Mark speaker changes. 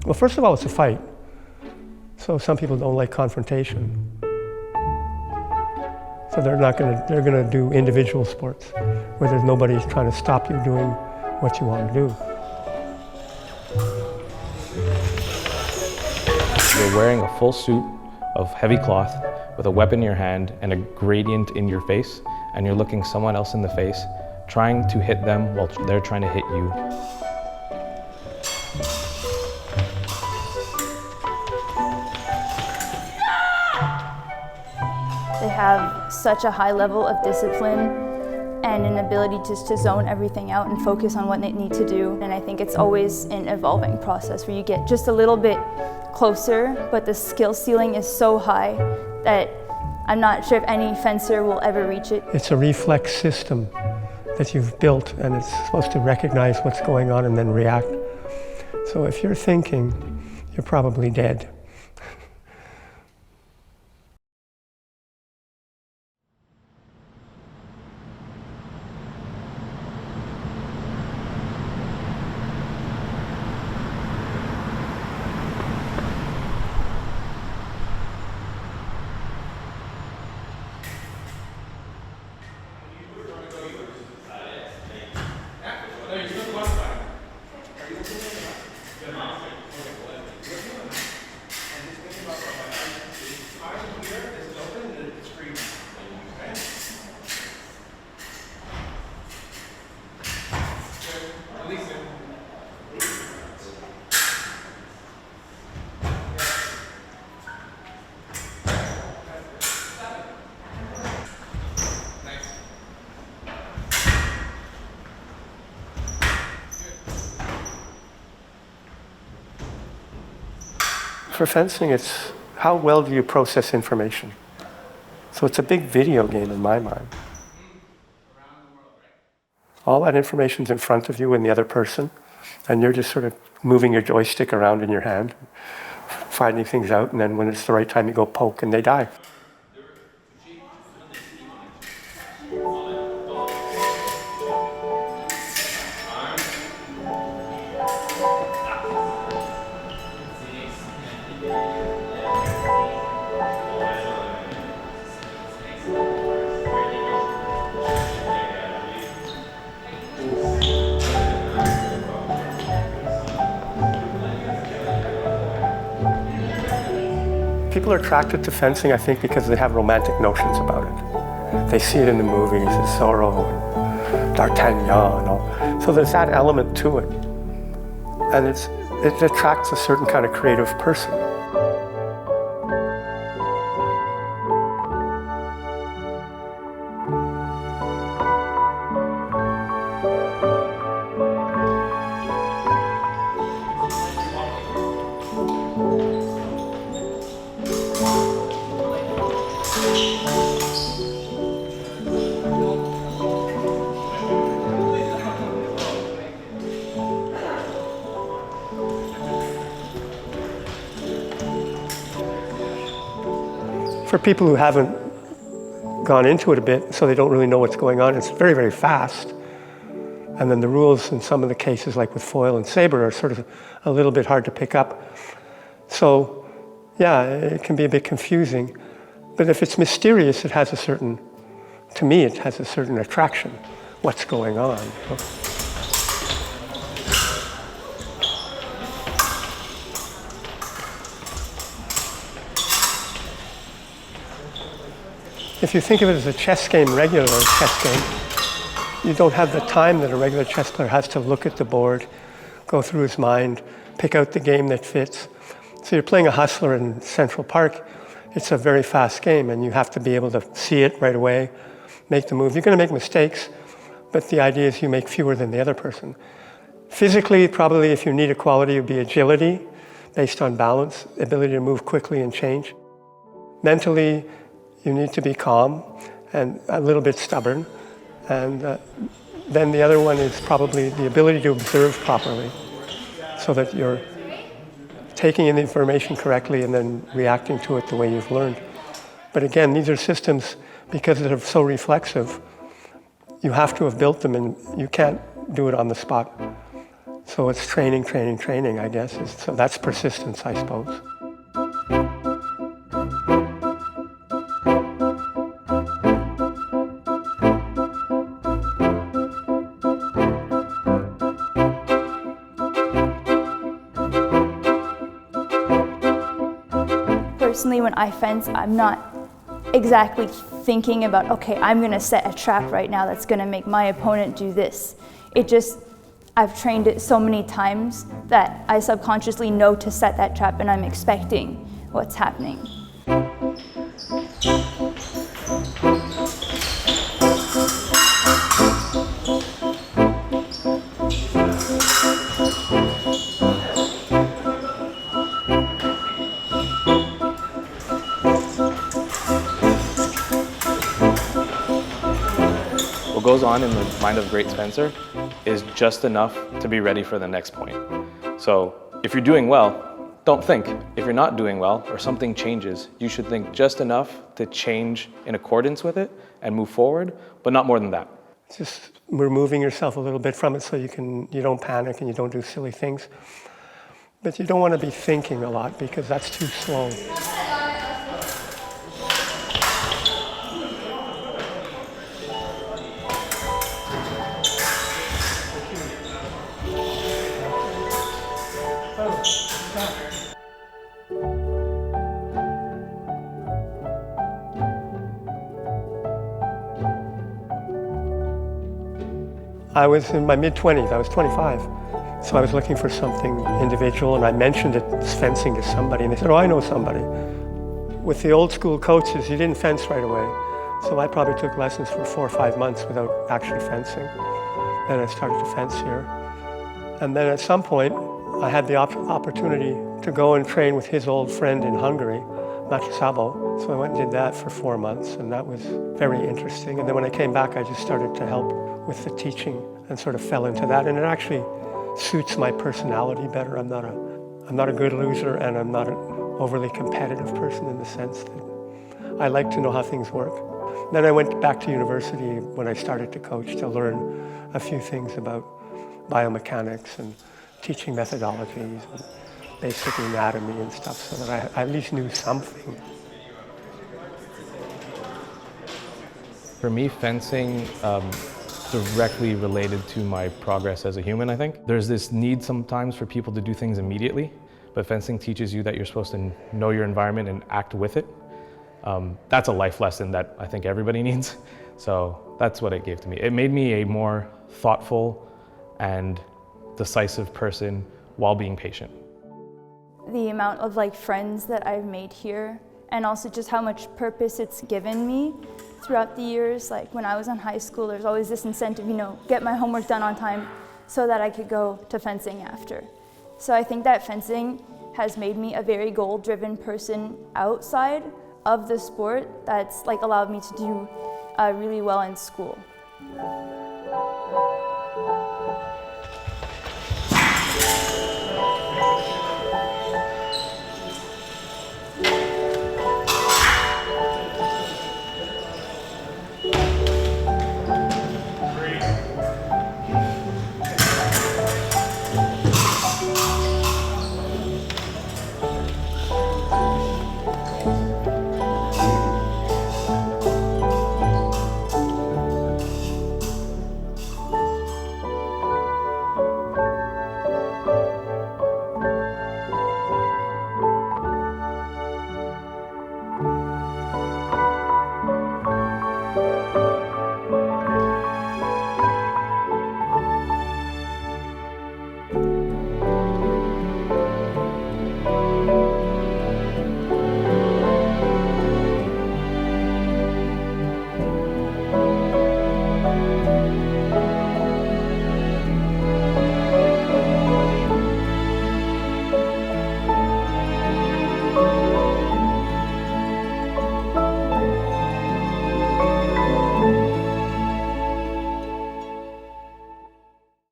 Speaker 1: Well, first of all, it's a fight. So some people don't like confrontation. So they're gonna do individual sports where there's nobody trying to stop you doing what you want to do.
Speaker 2: You're wearing a full suit of heavy cloth with a weapon in your hand and a gradient in your face, and you're looking someone else in the face, trying to hit them while they're trying to hit you.
Speaker 3: They have such a high level of discipline and an ability just to zone everything out and focus on what they need to do. And I think it's always an evolving process where you get just a little bit closer, but the skill ceiling is so high that I'm not sure if any fencer will ever reach it.
Speaker 1: It's a reflex system that you've built, and it's supposed to recognize what's going on and then react. So if you're thinking, you're probably dead. For fencing, it's how well do you process information? So it's a big video game in my mind. All that information's in front of you and the other person, and you're just sort of moving your joystick around in your hand, finding things out, and then when it's the right time, you go poke and they die. People are attracted to fencing, I think, because they have romantic notions about it. They see it in the movies, and Zorro and D'Artagnan and all. So there's that element to it. And it attracts a certain kind of creative person. For people who haven't gone into it a bit, so they don't really know what's going on, it's very, very fast. And then the rules in some of the cases, like with foil and saber, are sort of a little bit hard to pick up. So, yeah, it can be a bit confusing. But if it's mysterious, it has a certain, to me, it has a certain attraction. What's going on? If you think of it as a chess game, regular chess game, you don't have the time that a regular chess player has to look at the board, go through his mind, pick out the game that fits. So you're playing a hustler in Central Park. It's a very fast game, and you have to be able to see it right away, make the move. You're going to make mistakes, but the idea is you make fewer than the other person. Physically, probably if you need a quality, it would be agility, based on balance, ability to move quickly and change. Mentally, you need to be calm and a little bit stubborn. And then the other one is probably the ability to observe properly so that you're taking in the information correctly and then reacting to it the way you've learned. But again, these are systems, because they're so reflexive, you have to have built them and you can't do it on the spot. So it's training, training, training, I guess. So that's persistence, I suppose.
Speaker 3: Personally, when I fence, I'm not exactly thinking about, okay, I'm gonna set a trap right now that's gonna make my opponent do this. I've trained it so many times that I subconsciously know to set that trap and I'm expecting what's happening.
Speaker 2: What goes on in the mind of a great fencer is just enough to be ready for the next point. So if you're doing well, don't think. If you're not doing well or something changes, you should think just enough to change in accordance with it and move forward, but not more than that.
Speaker 1: Just removing yourself a little bit from it so you don't panic and you don't do silly things. But you don't want to be thinking a lot because that's too slow. I was in my mid-20s, I was 25. So I was looking for something individual and I mentioned fencing to somebody and they said, oh, I know somebody. With the old school coaches, you didn't fence right away. So I probably took lessons for 4 or 5 months without actually fencing. Then I started to fence here. And then at some point, I had the opportunity to go and train with his old friend in Hungary, Maki Sabo. So I went and did that for 4 months and that was very interesting. And then when I came back, I just started to help with the teaching and sort of fell into that. And it actually suits my personality better. I'm not a good loser and I'm not an overly competitive person in the sense that I like to know how things work. Then I went back to university when I started to coach to learn a few things about biomechanics and teaching methodologies and basic anatomy and stuff so that I at least knew something.
Speaker 2: For me, fencing directly related to my progress as a human, I think. There's this need sometimes for people to do things immediately, but fencing teaches you that you're supposed to know your environment and act with it. That's a life lesson that I think everybody needs. So that's what it gave to me. It made me a more thoughtful and decisive person while being patient.
Speaker 3: The amount of friends that I've made here and also just how much purpose it's given me throughout the years. Like when I was in high school, there's always this incentive, get my homework done on time so that I could go to fencing after. So I think that fencing has made me a very goal-driven person outside of the sport that's allowed me to do really well in school.